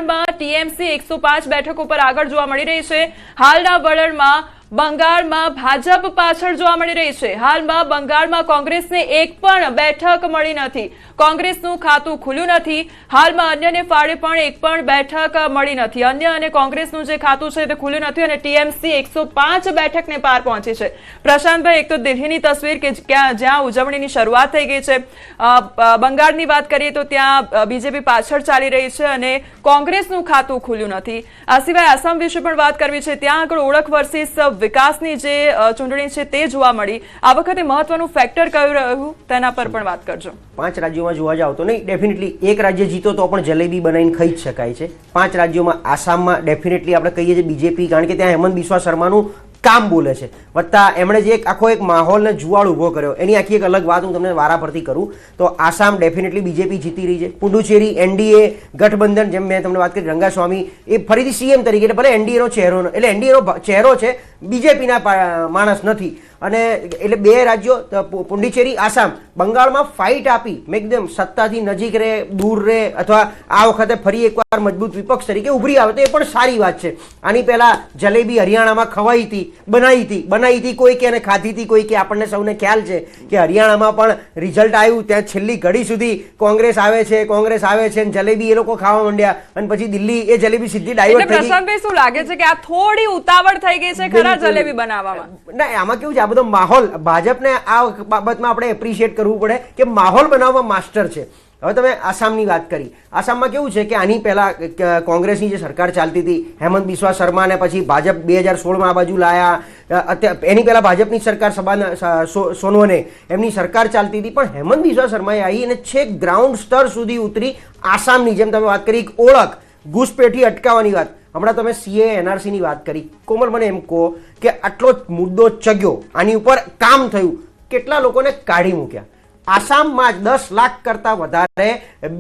બંગાળમાં ટીએમસી 105 બેઠકો પર આગળ જોવા મળી રહી છે। હાલના વલણમાં બંગાળમાં ભાજપ પાછળ જોવા મળી રહી છે। હાલમાં બંગાળમાં કોંગ્રેસને એક પણ બેઠક મળી નથી, કોંગ્રેસનું ખાતું ખુલ્યું નથી। હાલમાં અન્યને ફાળે પણ એક પણ બેઠક મળી નથી, અન્ય અને કોંગ્રેસનું જે ખાતું છે તે ખુલ્યું નથી અને ટીએમસી 105 બેઠકને પાર પહોંચી છે। પ્રશાંતભાઈ, એક તો દિલ્હીની તસવીર કે જ્યાં ઉજવણીની શરૂઆત થઈ ગઈ છે, બંગાળની વાત કરીએ તો ત્યાં બીજેપી પાછળ ચાલી રહી છે અને કોંગ્રેસનું ખાતું ખુલ્યું નથી। આ સિવાય આસામ વિશે પણ વાત કરવી છે, ત્યાં આગળ ઓળખ વર્સિસ વિકાસની જે ચૂંટણી છે તે જોવા મળી। આ વખતે મહત્વનું ફેક્ટર કયું રહ્યું તેના પર પણ વાત કરજો। 5 રાજ્યોમાં જોવા જાવ તો નહીં, ડેફિનેટલી એક રાજ્ય જીતો તો પણ જલેબી બનાવીને ખાઈ જ શકાય છે। 5 રાજ્યોમાં આસામમાં ડેફિનેટલી આપણે કહીએ છીએ બીજેપી, કારણ કે ત્યાં હેમંત બિસ્વા શર્માનું કામ બોલે છે, વત્તા એમણે જે આખો એક માહોલને જુવાળ ઊભો કર્યો, એની આખી એક અલગ વાત હું તમને વારા પરથી કરું તો આસામ ડેફિનેટલી બીજેપી જીતી રહી છે। પુડુચેરી એનડીએ ગઠબંધન, જેમ મેં તમને વાત કરી, રંગાસ્વામી એ ફરીથી સીએમ તરીકે, એટલે ભલે એનડીએનો ચહેરો, એટલે એનડીએનો ચહેરો છે, બીજેપીના માણસ નથી। અને એટલે 2 રાજ્યો પુડુચેરી આસામ બંગાળમાં ફાઇટ આપી એકદમ સત્તાથી નજીક રહે, દૂર રહે, અથવા આ વખતે ફરી એકવાર મજબૂત વિપક્ષ તરીકે ઉભરી આવે તો એ પણ સારી વાત છે। આની પહેલા જલેબી હરિયાણામાં ખવાઈ હતી, બનાવી હતી કોઈ કે, અને ખાધી હતી કોઈ કે। આપણને સૌને ખ્યાલ છે કે હરિયાણામાં પણ રિઝલ્ટ આવ્યું, ત્યાં છેલ્લી ઘડી સુધી કોંગ્રેસ આવે છે અને જલેબી એ લોકો ખાવા માંડ્યા અને પછી દિલ્હી એ જલેબી સીધી ડાયવર્ટ થઈ ગઈ। પ્રશાંતભાઈ, શું લાગે છે કે આ થોડી ઉતાવળ થઈ ગઈ છે ખરા જલેબી બનાવવામાં? ના, આમાં કેવું છે, આ બધો માહોલ, ભાજપને આ બાબતમાં આપણે એપ્રિશિએટ કરવું પડે કે માહોલ બનાવવા માસ્ટર છે। હવે તમે આસામની વાત કરી, આસામમાં કેવું છે કે આની પહેલા કોંગ્રેસની જે સરકાર ચાલતી હતી, હેમંત બિસ્વા શર્મા ને પછી ભાજપ 2016માં આ બાજુ લાયા, એની પહેલા ભાજપની સરકાર સોનવને એમની સરકાર ચાલતી હતી, પણ હેમંત બિસ્વા શર્માએ આવી અને છેક ગ્રાઉન્ડ સ્તર સુધી ઉતરી આસામની, જેમ તમે વાત કરી, ઓળખ, ઘૂસપેઠી અટકાવવાની વાત, હમણાં તમે સીએ એનઆરસી ની વાત કરી, કોમલ મને એમ કહો કે આટલો મુદ્દો ચગ્યો, આની ઉપર કામ થયું, કેટલા લોકોને કાઢી મૂક્યા? આસામમાં 10 લાખ કરતા વધારે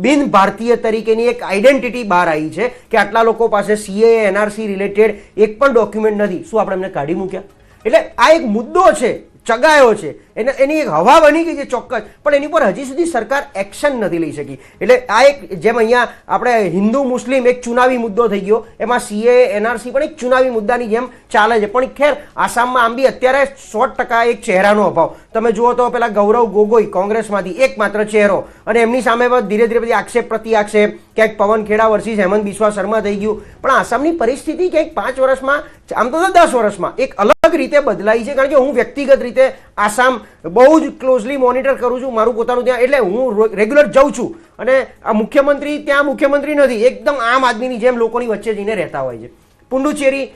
બિન ભારતીય તરીકેની એક આઈડેન્ટિટી બહાર આવી છે કે આટલા લોકો પાસે સીએ એનઆરસી રિલેટેડ એક પણ ડોક્યુમેન્ટ નથી, શું આપણે એમને કાઢી મૂક્યા? એટલે આ એક મુદ્દો છે, ચગાયો છે, એની એક હવા બની ગઈ છે ચોક્કસ, પણ એની પર હજી સુધી સરકાર એક્શન નથી લઈ શકી। એટલે આ એક, જેમ અહીંયા આપણે હિન્દુ મુસ્લિમ એક ચુનાવી મુદ્દો થઈ ગયો, એમાં સીએ એનઆરસી પણ એક ચુનાવી મુદ્દાની જેમ ચાલે છે। પણ ખેર, આસામમાં આમ બી અત્યારે 100% એક ચહેરાનો અભાવ, તમે જુઓ તો પેલા ગૌરવ ગોગોઈ કોંગ્રેસમાંથી એકમાત્ર ચહેરો, અને એમની સામે ધીરે ધીરે બધી આક્ષેપ પ્રતિ આક્ષેપ, ક્યાંક પવન ખેડા વર્સિસ હેમંત બિસ્વા શર્મા થઈ ગયું। પણ આસામની પરિસ્થિતિ ક્યાંક 5 વર્ષમાં, આમ તો 10 વર્ષમાં એક અલગ રીતે બદલાઈ છે, કારણ કે હું વ્યક્તિગત રીતે આસામ બહુ જ ક્લોઝલી મોનિટર કરું છું, મારું પોતાનું ત્યાં, એટલે હું રેગ્યુલર જાઉં છું, અને આ મુખ્યમંત્રી ત્યાં મુખ્યમંત્રી નથી, એકદમ આમ આદમીની જેમ લોકોની વચ્ચે જઈને રહેતા હોય છે। પુડુચેરી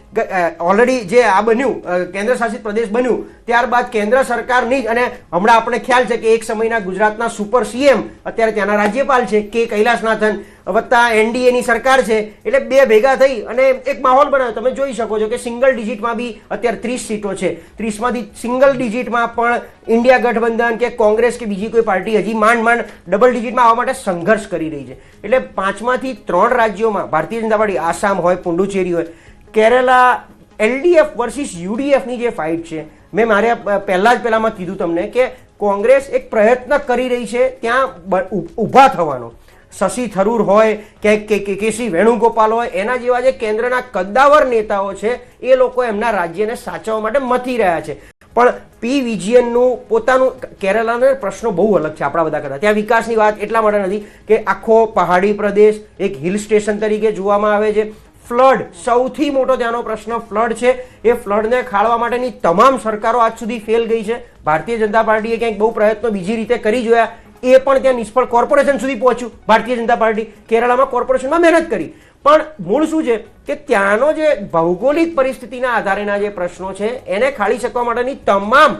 ઓલરેડી જે આ બન્યું, કેન્દ્ર શાસિત પ્રદેશ બન્યું, ત્યારબાદ કેન્દ્ર સરકારની જ, અને હમણાં આપણે ખ્યાલ છે કે એક સમયના ગુજરાતના સુપર સીએમ અત્યારે ત્યાંના રાજ્યપાલ છે કે કૈલાસનાથન, વત્તા એનડીએની સરકાર છે, એટલે 2 ભેગા થઈ અને એક માહોલ બનાવ્યો। તમે જોઈ શકો છો કે સિંગલ ડિજિટમાં બી અત્યારે 30 સીટો છે, 30માંથી સિંગલ ડિજિટમાં પણ ઇન્ડિયા ગઠબંધન કે કોંગ્રેસ કે બીજી કોઈ પાર્ટી હજી માંડ ડબલ ડિજિટમાં આવવા માટે સંઘર્ષ કરી રહી છે। એટલે 5માંથી 3 રાજ્યોમાં ભારતીય જનતા પાર્ટી, આસામ હોય, પુડુચેરી હોય, કેરલા, એલડીએફ વર્સિસ યુડીએફની જે ફાઇટ છે, મેં મારે પહેલામાં કીધું તમને કે કોંગ્રેસ એક પ્રયત્ન કરી રહી છે ત્યાં ઊભા થવાનો। શશી થરૂર હોય કે કેસી વેણુગોપાલ હોય, એના જેવા જે કેન્દ્રના કદ્દાવર નેતાઓ છે, એ લોકો એમના રાજ્યને સાચવવા માટે મથી રહ્યા છે। પણ પી વિજયનનું પોતાનું, કેરલાના પ્રશ્નો બહુ અલગ છે આપણા બધા કરતા, ત્યાં વિકાસની વાત એટલા માટે નથી કે આખો પહાડી પ્રદેશ એક હિલ સ્ટેશન તરીકે જોવામાં આવે છે। ફ્લડ, સૌથી મોટો ત્યાંનો પ્રશ્ન ફ્લડ છે, એ ફ્લડને ખાળવા માટેની તમામ સરકારો આજ સુધી ફેલ ગઈ છે। ભારતીય જનતા પાર્ટીએ ક્યાંક બહુ પ્રયત્નો બીજી રીતે કરી જોયા, એ પણ ત્યાં નિષ્ફળ, કોર્પોરેશન સુધી પહોંચ્યું ભારતીય જનતા પાર્ટી, કેરળમાં કોર્પોરેશનમાં મહેનત કરી, પણ મૂળ શું છે કે ત્યાંનો જે ભૌગોલિક પરિસ્થિતિના આધારેના જે પ્રશ્નો છે એને ખાળી શકવા માટેની તમામ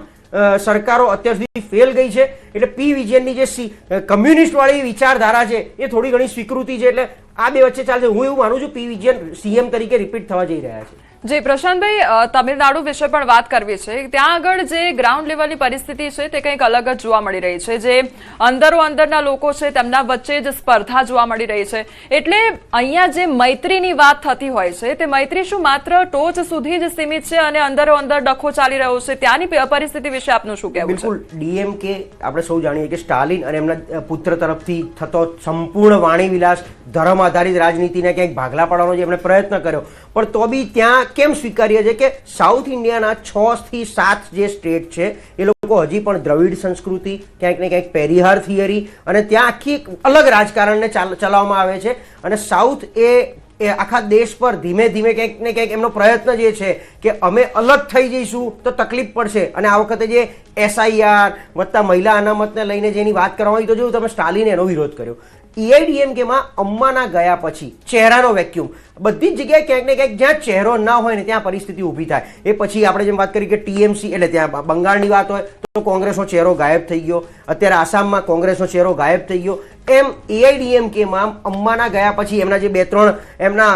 સરકારો અત્યાર સુધી ફેલ ગઈ છે। એટલે પી વિજયનની જે કમ્યુનિસ્ટ વાળી વિચારધારા છે એ થોડી ઘણી સ્વીકૃતિ છે, એટલે આ 2 વચ્ચે ચાલશે। હું એવું માનું છું પી વિજયન સીએમ તરીકે રિપીટ થવા જઈ રહ્યા છે। જે પ્રશાંતભાઈ, તમિલનાડુ વિશે પણ વાત કરવી છે. ત્યાં આગળ જે ગ્રાઉન્ડ લેવલની પરિસ્થિતિ છે તે કંઈક અલગ જ જોવા મળી રહી છે. જે અંદરના લોકો છે તેમના વચ્ચે જ સ્પર્ધા જોવા મળી રહી છે. એટલે અહીંયા જે મૈત્રીની વાત થતી હોય છે તે મૈત્રી શું માત્ર ટોચ સુધી જ સીમિત છે અને અંદર ડખો ચાલી રહ્યો છે? ત્યાંની પરિસ્થિતિ વિશે આપનું શું કહેવું છે? બિલકુલ, ડીએમકે આપણે સૌ જાણીએ કે સ્ટાલિન અને એમના પુત્ર તરફથી થતો સંપૂર્ણ વાણી વિલાસ, ધર્મ આધારિત રાજનીતિને ક્યાંક ભાગલા પાડવાનો જે એમણે પ્રયત્ન કર્યો, પણ તો બી ત્યાં કેમ સ્વીકાર્ય છે કે સાઉથ ઇન્ડિયાના 6 થી 7 જે સ્ટેટ છે એ લોકો હજી પણ દ્રવિડ સંસ્કૃતિ, ક્યાંક ને ક્યાંક પેરિહાર થિયરી અને ત્યાં આખી એક અલગ રાજકારણને ચલાવવામાં આવે છે. અને સાઉથ એ આખા દેશ પર ધીમે ધીમે ક્યાંક ને ક્યાંક એમનો પ્રયત્ન જે છે કે અમે અલગ થઈ જઈશું તો તકલીફ પડશે. અને આ વખતે જે SIR વત્તા મહિલા અનામતને લઈને જેની વાત કરવામાં આવી, તો જોયું તમે સ્ટાલિને એનો વિરોધ કર્યો. EIDMKમાં અમ્માના ગયા પછી ચહેરાનો વેક્યુમ, બધી જ જગ્યાએ ક્યાંક ને ક્યાંક જ્યાં ચહેરો ના હોય ને ત્યાં પરિસ્થિતિ ઊભી થાય. એ પછી આપણે જેમ વાત કરી કે TMC એટલે ત્યાં બંગાળની વાત હોય તો કોંગ્રેસનો ચહેરો ગાયબ થઈ ગયો, અત્યારે આસામમાં કોંગ્રેસનો ચહેરો ગાયબ થઈ ગયો. એમ EIDMKમાં અમ્માના ગયા પછી એમના જે 2-3 એમના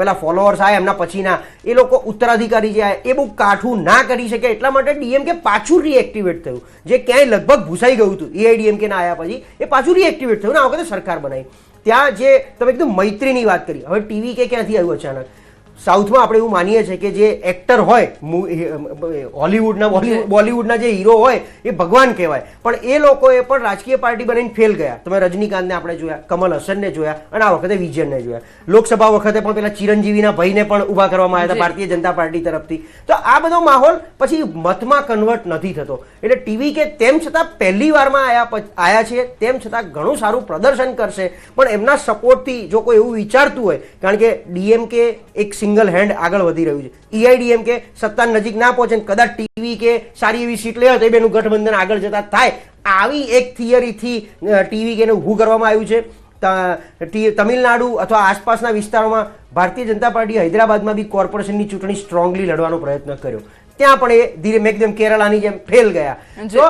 પેલા ફોલોઅર્સ આવ્યા એમના પછીના, એ લોકો ઉત્તરાધિકારી જે આવ્યા એ બહુ કાઠું ના કરી શકે, એટલા માટે DMK પાછું રીએક્ટિવેટ થયું. જે ક્યાંય લગભગ ભૂસાઈ ગયું હતું EIDMKના આવ્યા પછી એ પાછું રીએક્ટિવેટ થયું ને આ વખતે સરકાર બનાવી. ત્યાં જે તમે એકદમ મૈત્રીની વાત કરી, હવે TVK ક્યાંથી આવ્યું અચાનક? સાઉથમાં આપણે એવું માનીએ છીએ કે જે એક્ટર હોય હોલિવૂડના બોલિવૂડના જે હીરો હોય એ ભગવાન કહેવાય, પણ એ લોકોએ પણ રાજકીય પાર્ટી બનીને ફેલ ગયા. તમે રજનીકાંતને આપણે જોયા, કમલ હસનને જોયા અને આ વખતે વિજયનને જોયા. લોકસભા વખતે પણ પેલા ચિરંજીવીના ભાઈને પણ ઊભા કરવામાં આવ્યા હતા ભારતીય જનતા પાર્ટી તરફથી. તો આ બધો માહોલ પછી મતમાં કન્વર્ટ નથી થતો. એટલે TVK તેમ છતાં પહેલી વારમાં આવ્યા છે, તેમ છતાં ઘણું સારું પ્રદર્શન કરશે, પણ એમના સપોર્ટથી જો કોઈ એવું વિચારતું હોય, કારણ કે DMK એક સિંગલ હેન્ડ આગળ વધી રહ્યું છે, EIDMK સત્તા નજીક ના પહોંચે, કદાચ TVK સારી એવી સીટ લે તો એ બેનું ગઠબંધન આગળ જતા થાય, આવી એક થિયરીથી TVKને ઊભું કરવામાં આવ્યું છે. તમિલનાડુ અથવા આસપાસના વિસ્તારોમાં ભારતીય જનતા પાર્ટી હૈદરાબાદમાં બી કોર્પોરેશનની ચૂંટણી સ્ટ્રોંગલી લડવાનો પ્રયત્ન કર્યો, ત્યાં પણ એ ધીરે એકદમ કેરળાની જેમ ફેલ ગયા. તો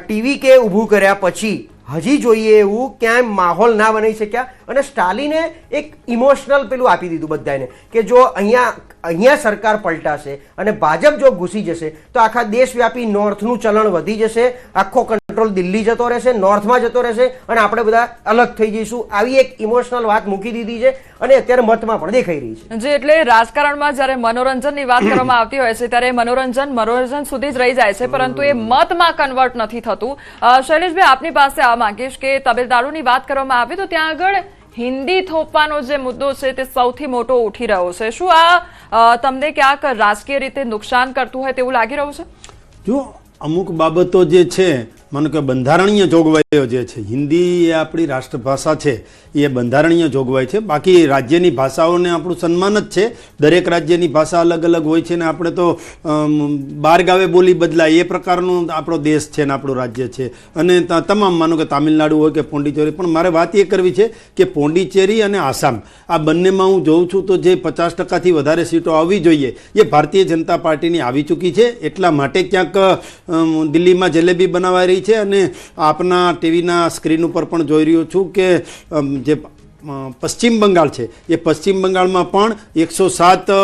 TVK ઊભું કર્યા પછી હજી જોઈએ એવું ક્યાંય માહોલ ના બનાવી શક્યા. અને સ્ટાલિને એક ઇમોશનલ પેલું આપી દીધું બધાને કે જો અહીંયા સરકાર પલટાશે અને ભાજપ જો ઘૂસી જશે તો આખા દેશવ્યાપી નોર્થનું ચલણ વધી જશે, આખો કંટ્રોલ દિલ્હી જતો રહેશે, નોર્થમાં જતો રહેશે અને આપણે બધા અલગ થઈ જઈશું. આવી એક ઇમોશનલ વાત મૂકી દીધી છે અને અત્યારે મતમાં પણ દેખાઈ રહી છે. જે એટલે રાજકારણમાં જ્યારે મનોરંજનની વાત કરવામાં આવતી હોય છે ત્યારે મનોરંજન સુધી જ રહી જાય છે, પરંતુ એ મતમાં કન્વર્ટ નથી થતું. શૈલેષભાઈ, આપની પાસે આ માંગીશ કે તમિલનાડુની વાત કરવામાં આવે તો ત્યાં આગળ હિન્દી થોપવાનો જે મુદ્દો છે તે સૌથી મોટો ઉઠી રહ્યો છે. શું આ તમને ક્યાંક રાજકીય રીતે નુકસાન કરતું હોય તેવું લાગી રહ્યું છે? જો અમુક બાબતો જે છે, માનો કે બંધારણીય જોગવાઈઓ જે છે, હિન્દી એ આપણી રાષ્ટ્રભાષા છે, એ બંધારણીય જોગવાઈ છે. બાકી રાજ્યની ભાષાઓને આપણું સન્માન જ છે. દરેક રાજ્યની ભાષા અલગ અલગ હોય છે ને આપણે તો બાર ગાવે બોલી બદલાય એ પ્રકારનો આપણો દેશ છે ને આપણું રાજ્ય છે. અને તમામ માનો કે તામિલનાડુ હોય કે પોંડિચેરી, પણ મારે વાત એ કરવી છે કે પોંડિચેરી અને આસામ આ બંનેમાં હું જોઉં છું તો જે 50%થી વધારે સીટો આવવી જોઈએ એ ભારતીય જનતા પાર્ટીની આવી ચૂકી છે. એટલા માટે ક્યાંક દિલ્હીમાં જલેબી બનાવાઈ રહી છે. અને આપના ટીવીના સ્ક્રીન ઉપર પણ જોઈ રહ્યો છું કે જે પશ્ચિમ બંગાળ છે એ પશ્ચિમ બંગાળમાં પણ 107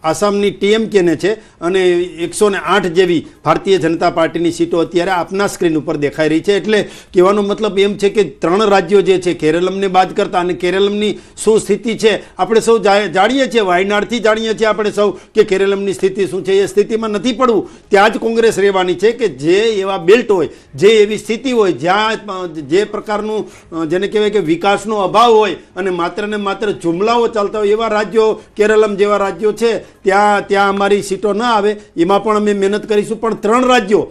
આસામની TMKને છે અને 108 જેવી ભારતીય જનતા પાર્ટીની સીટો અત્યારે આપના સ્ક્રીન ઉપર દેખાઈ રહી છે. એટલે કહેવાનો મતલબ એમ છે કે 3 રાજ્યો જે છે કેરળમને બાદ કરતા, અને કેરળમની શું સ્થિતિ છે આપણે સૌ જાણીએ છીએ, વાયનાડથી જાણીએ છીએ આપણે સૌ કે કેરળમની સ્થિતિ શું છે. એ સ્થિતિમાં નથી પડવું, ત્યાં જ કોંગ્રેસ રહેવાની છે કે જે એવા બેલ્ટ હોય, જે એવી સ્થિતિ હોય જ્યાં જે પ્રકારનું જેને કહેવાય કે વિકાસનો અભાવ હોય અને માત્ર ને માત્ર જુમલાઓ ચાલતા હોય એવા રાજ્યો, કેરળમ જેવા રાજ્યો છે ત્યાં અમારી સીટો ના આવે, એમાં પણ અમે મહેનત કરીશું. પણ 3 રાજ્યો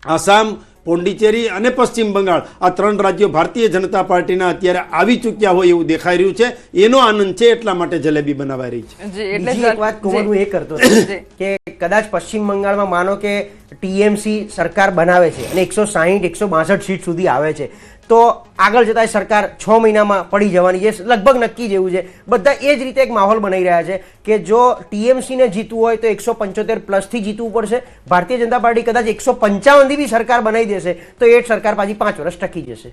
આસામ, પોંડિચેરી અને પશ્ચિમ બંગાળ, આ 3 રાજ્યો ભારતીય જનતા પાર્ટીના અત્યારે આવી ચૂક્યા હોય એવું દેખાઈ રહ્યું છે. એનો આનંદ છે, એટલા માટે જલેબી બનાવાઈ રહી છે. બીજી એક વાત હું એ કરતો કે કદાચ પશ્ચિમ બંગાળમાં માનો કે TMC સરકાર બનાવે છે અને 160-162 સીટ સુધી આવે છે તો આગળ જતા સરકાર 6 મહિનામાં પડી જવાની છે, લગભગ નક્કી જેવું છે. બધા એ જ રીતે એક માહોલ બનાવી રહ્યા છે કે જો TMCને જીતવું હોય તો 175+ જીતવું પડશે. ભારતીય જનતા પાર્ટી કદાચ 155 બી સરકાર બનાવી દેશે તો એ સરકાર પાછી 5 વર્ષ ટકી જશે.